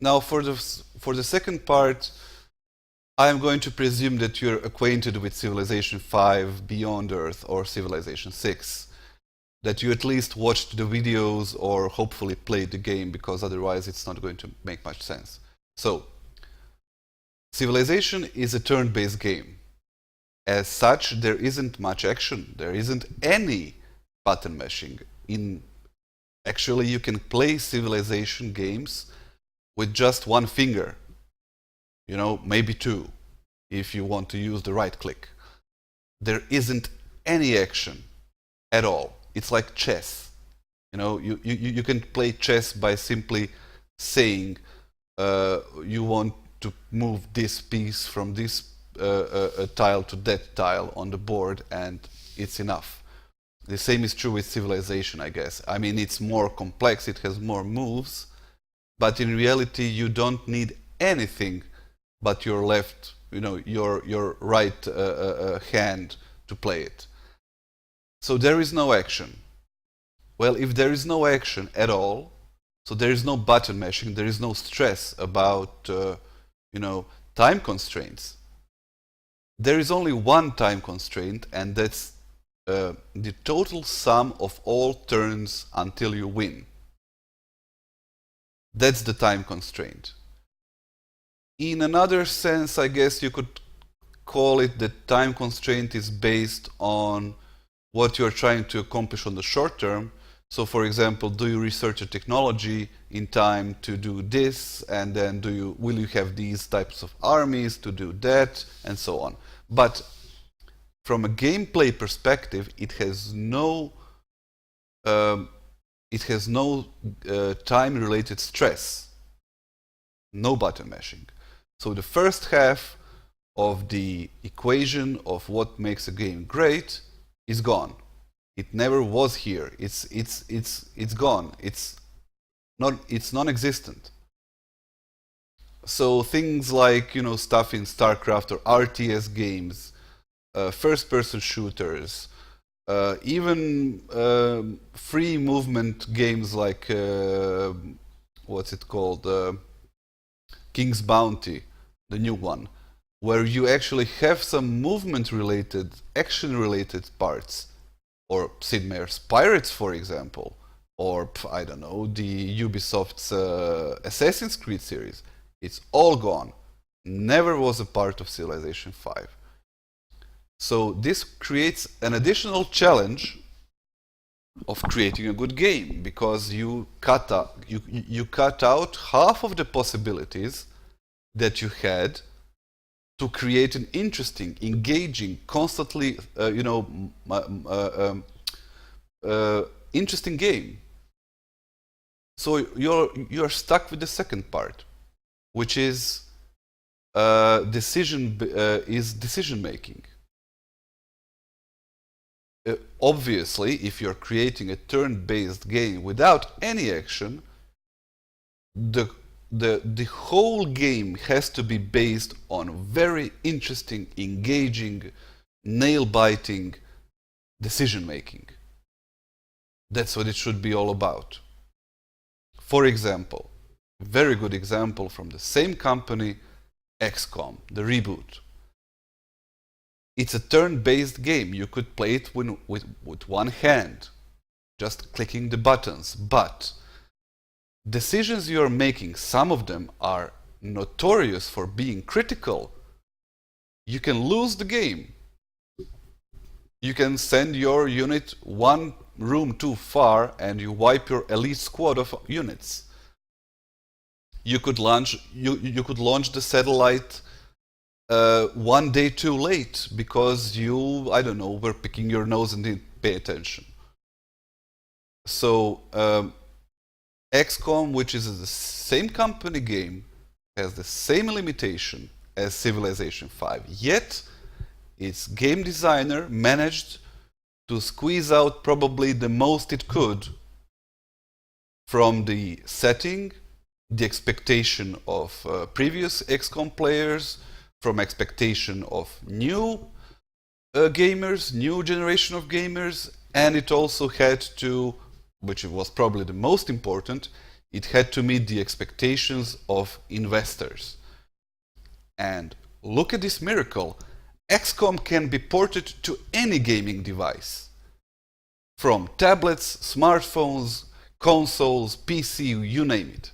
Now, for the second part, I am going to presume that you're acquainted with Civilization 5, Beyond Earth, or Civilization 6. That you at least watched the videos or hopefully played the game, because otherwise it's not going to make much sense. So, Civilization is a turn-based game. As such, there isn't much action. There isn't any button mashing. Actually, you can play Civilization games with just one finger. You know, maybe two, if you want to use the right click. There isn't any action at all. It's like chess. You know, you can play chess by simply saying you want to move this piece from this tile to that tile on the board, and it's enough. The same is true with Civilization, I guess. I mean, it's more complex, it has more moves, but in reality you don't need anything but your left, you know, your right hand to play it. So there is no action. Well, if there is no action at all, so there is no button mashing, there is no stress about, you know, time constraints. There is only one time constraint, and that's the total sum of all turns until you win. That's the time constraint. In another sense, I guess you could call it that time constraint is based on what you're trying to accomplish on the short term. So, for example, do you research a technology in time to do this, and then will you have these types of armies to do that, and so on. But from a gameplay perspective, it has no time-related stress, no button mashing. So the first half of the equation of what makes a game great is gone. It never was here. It's gone. It's non-existent. So things like, you know, stuff in StarCraft or RTS games, first-person shooters, even free movement games like what's it called, King's Bounty, the new one, where you actually have some movement-related, action-related parts. Or Sid Meier's Pirates, for example, or I don't know, the Ubisoft's Assassin's Creed series. It's all gone. Never was a part of Civilization 5. So this creates an additional challenge of creating a good game, because you cut out half of the possibilities that you had to create an interesting, engaging, constantly, interesting game. So you're stuck with the second part, which is decision making. Obviously, if you're creating a turn-based game without any action, the whole game has to be based on very interesting, engaging, nail-biting decision-making. That's what it should be all about. For example, a very good example from the same company, XCOM, the reboot. It's a turn-based game. You could play it with one hand, just clicking the buttons, but decisions you're making, some of them are notorious for being critical. You can lose the game. You can send your unit one room too far and you wipe your elite squad of units. You could launch the satellite one day too late because you, I don't know, were picking your nose and didn't pay attention. So XCOM, which is the same company game, has the same limitation as Civilization 5. Yet, its game designer managed to squeeze out probably the most it could from the setting, the expectation of previous XCOM players, from expectation of new gamers, new generation of gamers, and it also had to, which was probably the most important, It had to meet the expectations of investors. And look at this miracle. XCOM can be ported to any gaming device. From tablets, smartphones, consoles, PC, you name it.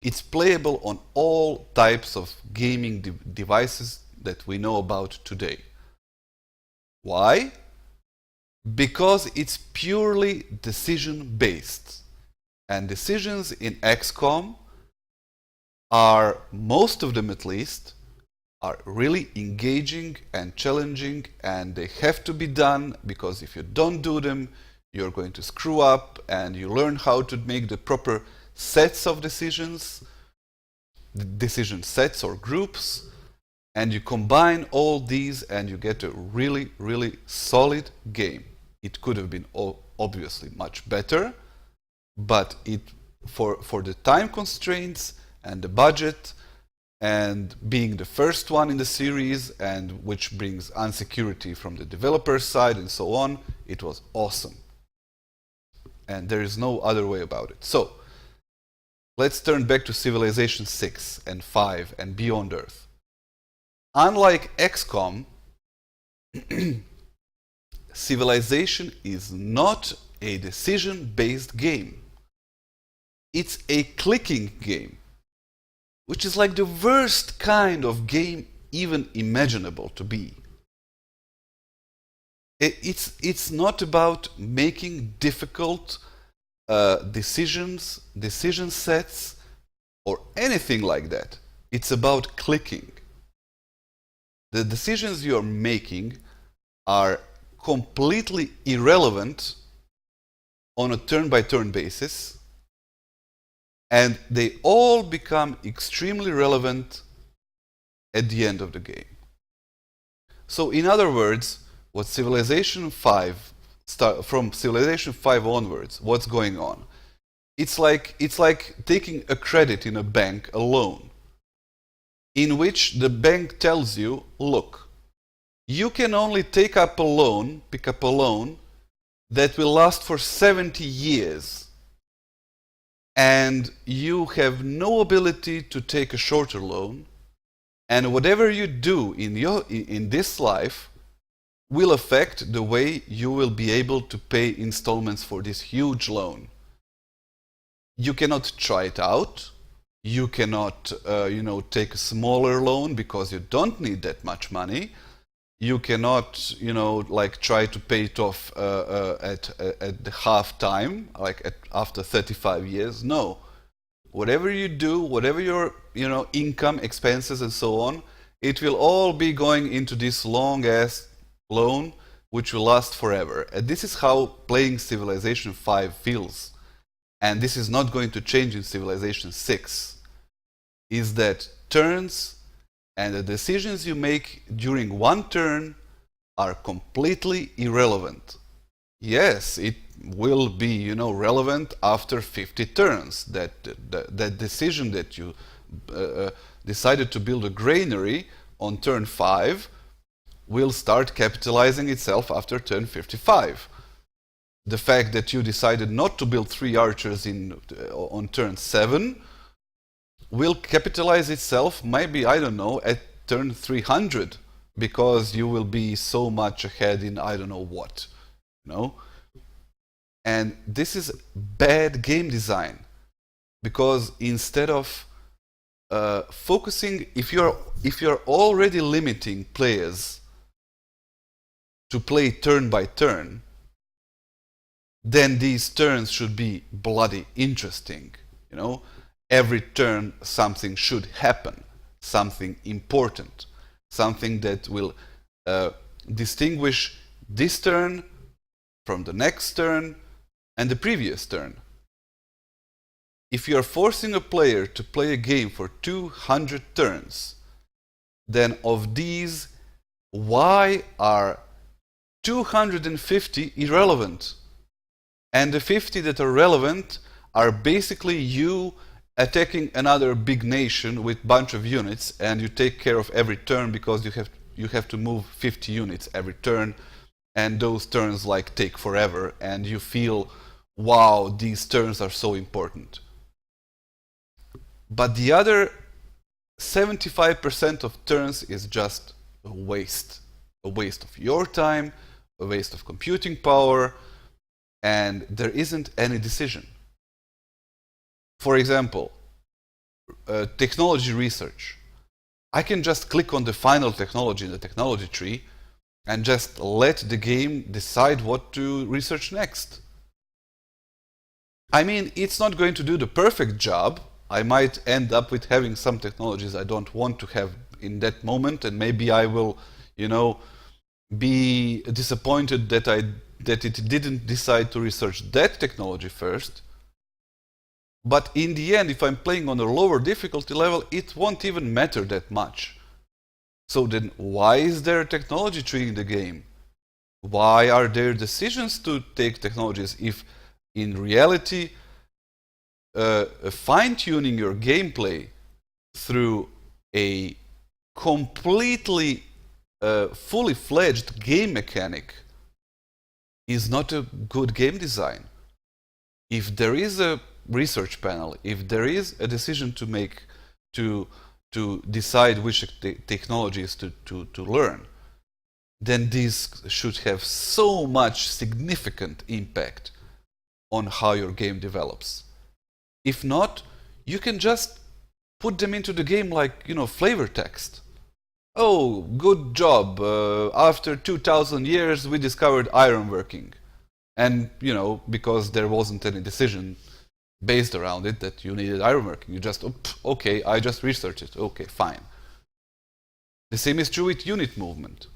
It's playable on all types of gaming devices that we know about today. Why? Because it's purely decision-based. And decisions in XCOM are, most of them at least, are really engaging and challenging, and they have to be done, because if you don't do them, you're going to screw up, and you learn how to make the proper sets of decisions, decision sets or groups, and you combine all these and you get a really, really solid game. It could have been obviously much better, but for the time constraints and the budget and being the first one in the series, and which brings insecurity from the developer side and so on, it was awesome. And there is no other way about it. So let's turn back to Civilization 6 and 5 and Beyond Earth. Unlike XCOM, Civilization is not a decision-based game. It's a clicking game, which is like the worst kind of game even imaginable to be. It's not about making difficult decision sets or anything like that. It's about clicking. The decisions you're making are completely irrelevant on a turn-by-turn basis, and they all become extremely relevant at the end of the game. So in other words, what Civilization 5, from Civilization 5 onwards, what's going on? It's like taking a credit in a bank, a loan, in which the bank tells you, look, you can only pick up a loan that will last for 70 years. And you have no ability to take a shorter loan. And whatever you do in this life will affect the way you will be able to pay installments for this huge loan. You cannot try it out. You cannot, take a smaller loan because you don't need that much money. You cannot, try to pay it off at the half time, after 35 years. No. Whatever you do, whatever your, income, expenses, and so on, it will all be going into this long-ass loan, which will last forever. And this is how playing Civilization 5 feels. And this is not going to change in Civilization 6. Is that turns and the decisions you make during one turn are completely irrelevant. Yes, it will be, relevant after 50 turns. That decision that you decided to build a granary on turn 5 will start capitalizing itself after turn 55. The fact that you decided not to build 3 archers on turn 7 will capitalize itself maybe, I don't know, at turn 300, because you will be so much ahead in I don't know what, And this is bad game design, because instead of focusing, if you're already limiting players to play turn by turn, then these turns should be bloody interesting, Every turn something should happen, something important, something that will distinguish this turn from the next turn and the previous turn. If you are forcing a player to play a game for 200 turns, then of these, why are 250 irrelevant? And the 50 that are relevant are basically you attacking another big nation with a bunch of units, and you take care of every turn because you have to move 50 units every turn, and those turns take forever, and you feel, wow, these turns are so important. But the other 75% of turns is just a waste of your time, a waste of computing power, and there isn't any decision. For example, technology research. I can just click on the final technology in the technology tree and just let the game decide what to research next. I mean, it's not going to do the perfect job. I might end up with having some technologies I don't want to have in that moment, and maybe I will, be disappointed that it didn't decide to research that technology first. But in the end, if I'm playing on a lower difficulty level, it won't even matter that much. So then why is there a technology tree in the game? Why are there decisions to take technologies if in reality fine-tuning your gameplay through a completely fully fledged game mechanic is not a good game design? If there is a research panel, if there is a decision to make to decide which technologies to learn, then this should have so much significant impact on how your game develops. If not, you can just put them into the game like, flavor text. Oh, good job. After 2000 years, we discovered ironworking. And, because there wasn't any decision based around it that you needed ironworking, you just, okay, I just researched it. Okay, fine. The same is true with unit movement.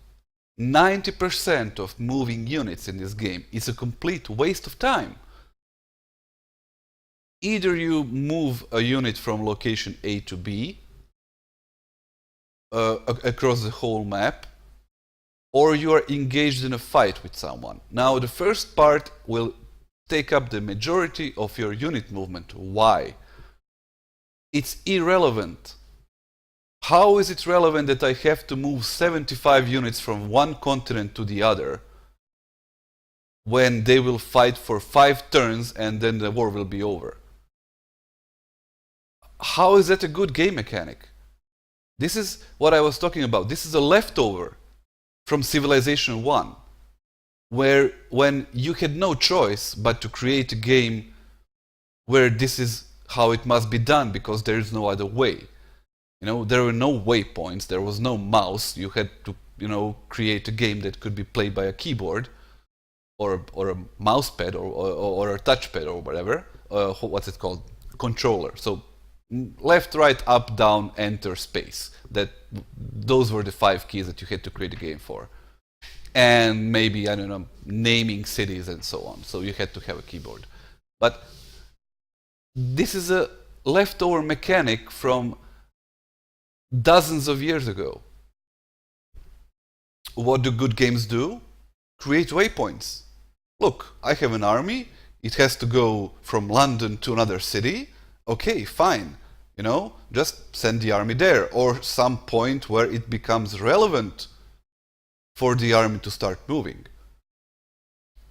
90% of moving units in this game is a complete waste of time. Either you move a unit from location A to B across the whole map, or you are engaged in a fight with someone. Now, the first part will take up the majority of your unit movement. Why? It's irrelevant. How is it relevant that I have to move 75 units from one continent to the other when they will fight for 5 turns and then the war will be over? How is that a good game mechanic? This is what I was talking about. This is a leftover from Civilization 1, where when you had no choice but to create a game where this is how it must be done because there is no other way. There were no waypoints, there was no mouse. You had to, create a game that could be played by a keyboard or a mouse pad or a touchpad or whatever. What's it called? Controller. So left, right, up, down, enter, space. Those were the 5 keys that you had to create a game for. And maybe, I don't know, naming cities and so on. So you had to have a keyboard. But this is a leftover mechanic from dozens of years ago. What do good games do? Create waypoints. Look, I have an army. It has to go from London to another city. Okay, fine. Just send the army there, or some point where it becomes relevant for the army to start moving.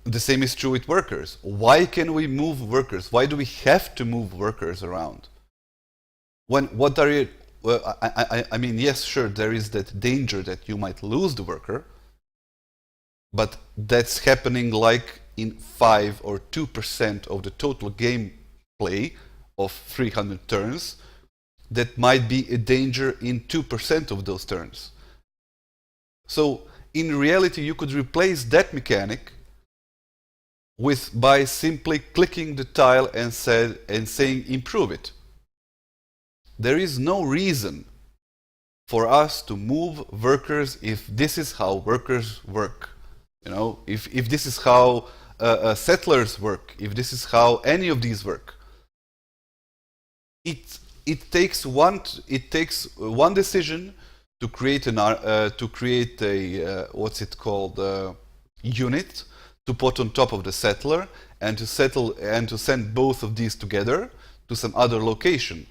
The same is true with workers. Why can we move workers? Why do we have to move workers around? What are you? Well, I mean, yes, sure, there is that danger that you might lose the worker, but that's happening like in 5 or 2% of the total gameplay of 300 turns. That might be a danger in 2% of those turns. So in reality, you could replace that mechanic by simply clicking the tile and saying improve it. There is no reason for us to move workers if this is how workers work. If this is how settlers work, if this is how any of these work. It takes one decision to create a what's it called, unit to put on top of the settler and to send both of these together to some other location.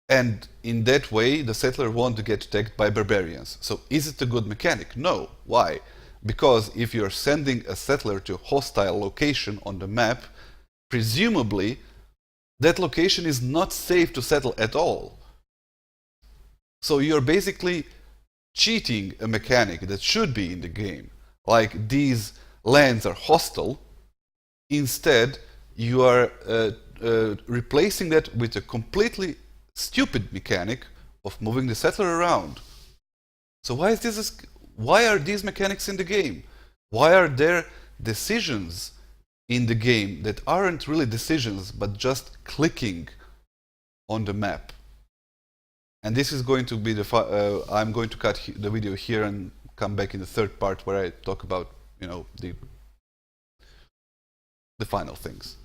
And in that way, the settler won't get attacked by barbarians. So is it a good mechanic? No. Why? Because if you're sending a settler to a hostile location on the map, presumably that location is not safe to settle at all. So you're basically cheating a mechanic that should be in the game. Like these lands are hostile. Instead, you are replacing that with a completely stupid mechanic of moving the settler around. So why are these mechanics in the game? Why are there decisions in the game that aren't really decisions but just clicking on the map? And this is going to be I'm going to cut the video here and come back in the third part where I talk about, the final things.